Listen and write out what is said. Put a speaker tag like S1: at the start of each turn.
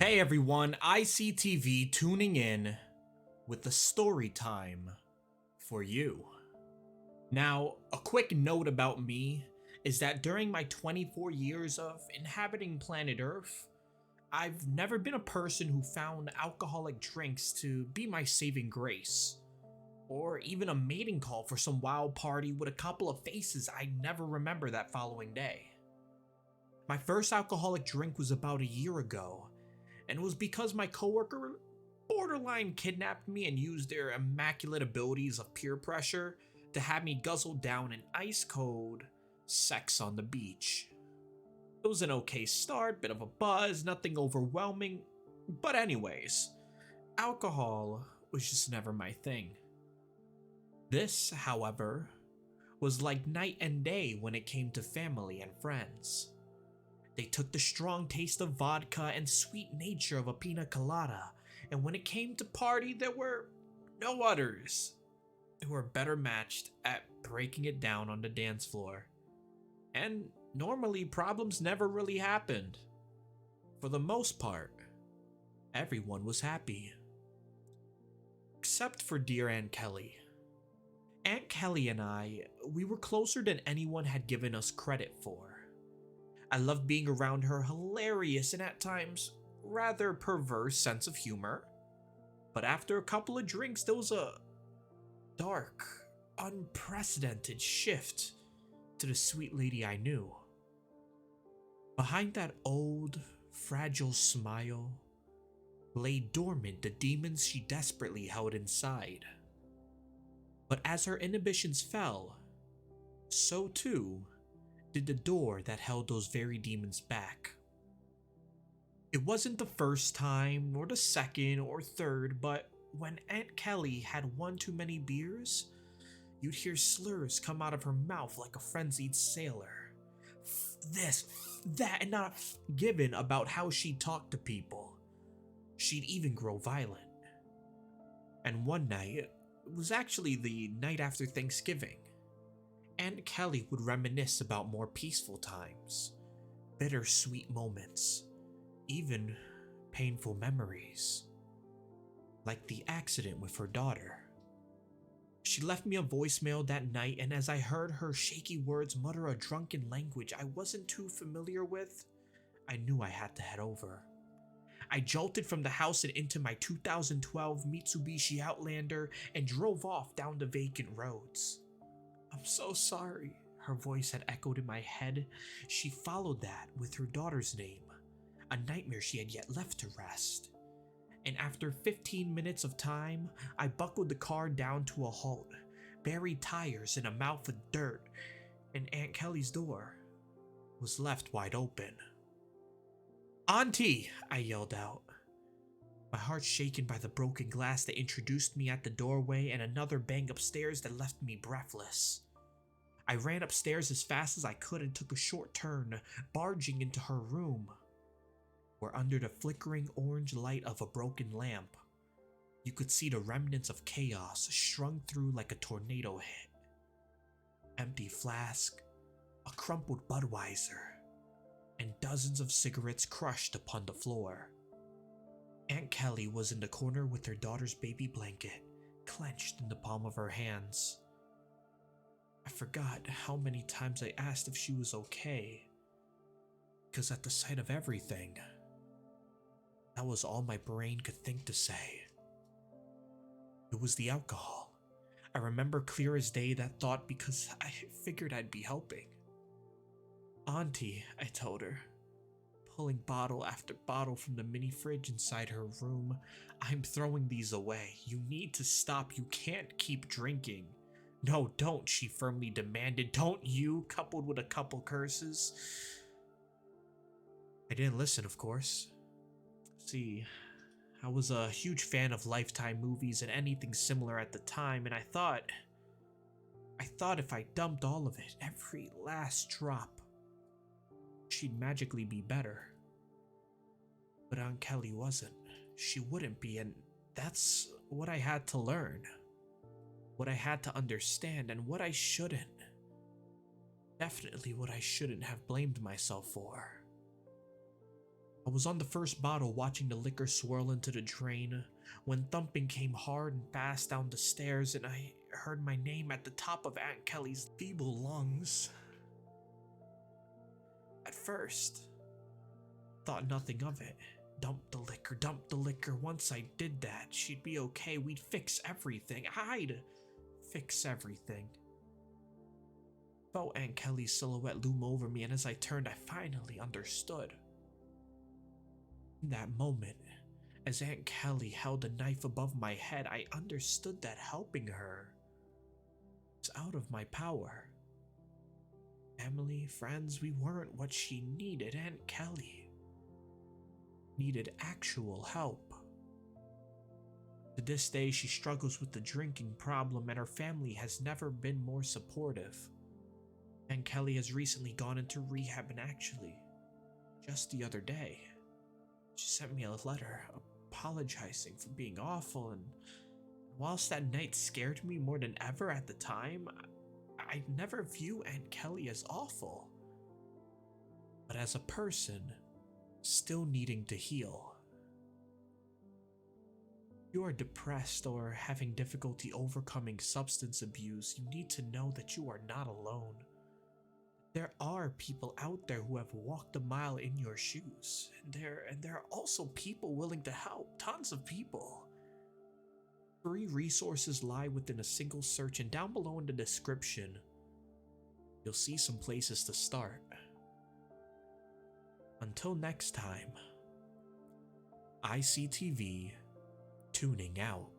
S1: Hey everyone, iCTV tuning in with the story time for you. Now, a quick note about me is that during my 24 years of inhabiting planet Earth, I've never been a person who found alcoholic drinks to be my saving grace, or even a mating call for some wild party with a couple of faces I never remember that following day. My first alcoholic drink was about a year ago, and it was because my coworker borderline kidnapped me and used their immaculate abilities of peer pressure to have me guzzle down an ice cold sex on the beach. It was an okay start, bit of a buzz, nothing overwhelming, but anyways, alcohol was just never my thing. This, however, was like night and day when it came to family and friends. They took the strong taste of vodka and sweet nature of a pina colada, and when it came to party, there were no others who were better matched at breaking it down on the dance floor. And normally, problems never really happened. For the most part, everyone was happy. Except for dear Aunt Kelly. Aunt Kelly and we were closer than anyone had given us credit for. I loved being around her hilarious and at times rather perverse sense of humor. But after a couple of drinks, there was a dark, unprecedented shift to the sweet lady I knew. Behind that old, fragile smile lay dormant the demons she desperately held inside. But as her inhibitions fell, so too did the door that held those very demons back. It wasn't the first time, nor the second or third, but when Aunt Kelly had one too many beers, you'd hear slurs come out of her mouth like a frenzied sailor. This, that, and not given about how she'd talk to people. She'd even grow violent. And one night, it was actually the night after Thanksgiving, Aunt Kelly would reminisce about more peaceful times, bittersweet moments, even painful memories, like the accident with her daughter. She left me a voicemail that night, and as I heard her shaky words mutter a drunken language I wasn't too familiar with, I knew I had to head over. I jolted from the house and into my 2012 Mitsubishi Outlander and drove off down the vacant roads. "I'm so sorry," her voice had echoed in my head. She followed that with her daughter's name, a nightmare she had yet left to rest. And after 15 minutes of time, I buckled the car down to a halt, buried tires in a mouth of dirt, and Aunt Kelly's door was left wide open. "Auntie!" I yelled out, my heart shaken by the broken glass that introduced me at the doorway and another bang upstairs that left me breathless. I ran upstairs as fast as I could and took a short turn, barging into her room, where under the flickering orange light of a broken lamp, you could see the remnants of chaos strung through like a tornado hit. Empty flask, a crumpled Budweiser, and dozens of cigarettes crushed upon the floor. Aunt Kelly was in the corner with her daughter's baby blanket clenched in the palm of her hands. I forgot how many times I asked if she was okay, because at the sight of everything, that was all my brain could think to say. It was the alcohol. I remember clear as day that thought because I figured I'd be helping. "Auntie," I told her, pulling bottle after bottle from the mini fridge inside her room, "I'm throwing these away. You need to stop. You can't keep drinking." "No, don't," she firmly demanded. "Don't you," coupled with a couple curses. I didn't listen, of course. See, I was a huge fan of Lifetime movies and anything similar at the time, and I thought if I dumped all of it, every last drop, she'd magically be better. But Aunt Kelly wasn't. She wouldn't be, and that's what I had to learn. What I had to understand, and what I shouldn't. Definitely what I shouldn't have blamed myself for. I was on the first bottle watching the liquor swirl into the drain when thumping came hard and fast down the stairs and I heard my name at the top of Aunt Kelly's feeble lungs. At first, thought nothing of it. Dump the liquor. Once I did that, she'd be okay. We'd fix everything. I'd fix everything. Felt Aunt Kelly's silhouette loom over me, and as I turned, I finally understood. In that moment, as Aunt Kelly held a knife above my head, I understood that helping her was out of my power. Family, friends, we weren't what she needed. Aunt Kelly needed actual help. To this day, she struggles with the drinking problem, and her family has never been more supportive. Aunt Kelly has recently gone into rehab, and actually, just the other day, she sent me a letter apologizing for being awful, and whilst that night scared me more than ever at the time, I never view Aunt Kelly as awful, but as a person still needing to heal. If you are depressed or having difficulty overcoming substance abuse, you need to know that you are not alone. There are people out there who have walked a mile in your shoes, and there are also people willing to help, tons of people. Free resources lie within a single search, and down below in the description, you'll see some places to start. Until next time, iCTV tuning out.